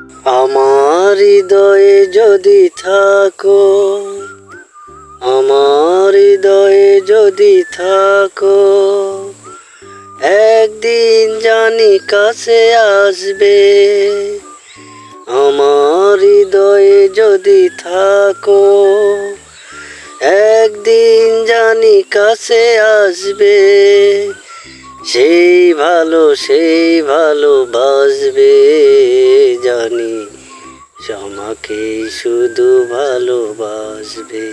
আমার হৃদয়ে যদি থাকো, আমার হৃদয়ে যদি থাকো, একদিন জানি কাছে আসবে। আমার হৃদয়ে যদি থাকো, একদিন জানি কাছে আসবে। সেই ভালোবাসবে জানি, আমাকে শুধু ভালোবাসবে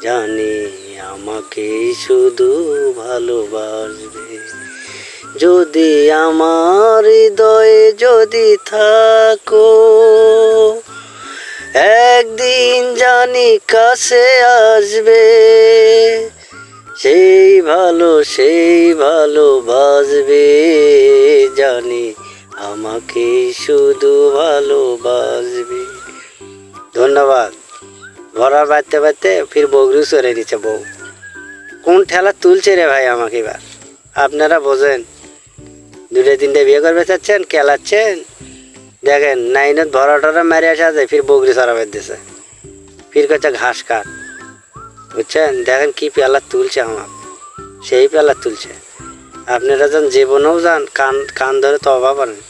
জানি, আমাকে শুধু ভালোবাসবে। যদি আমার হৃদয়ে যদি থাকো, একদিন জানি কাছে আসবে। সেই ভালোবাসবে জানি, আমাকে শুধু ভালোবাসবে। ধন্যবাদ। ঘোড়া বাঁধতে বাঁধতে ফির বগরু সরে নিচ্ছে বউ। কোন ঠেলা তুলছে রে ভাই আমাকে এবার? আপনারা বোঝেন। দুটো তিনটে বিয়ে করবে চাচ্ছেন, কেলাচ্ছেন। দেখেন নাইনত ভরা টরা মারি আসা যায়, ফির বগরি সরাবে দিছে, ফির করছে ঘাস কাট। বুঝছেন? দেখেন কি পেলা তুলছে আমার, সেই পেলা তুলছে। আপনারা যান জীবনেও যান, কান কান ধরে তবা পারেন,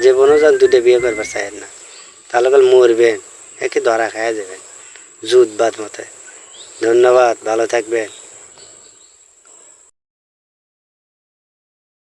জীবনেও যান দুটো বিয়ে করবে চাইেন না, তাহলে কাল মরবেন, একে ধরা খাইয়া যাবেন জুত বাদ মতে। ধন্যবাদ, ভালো থাকবেন।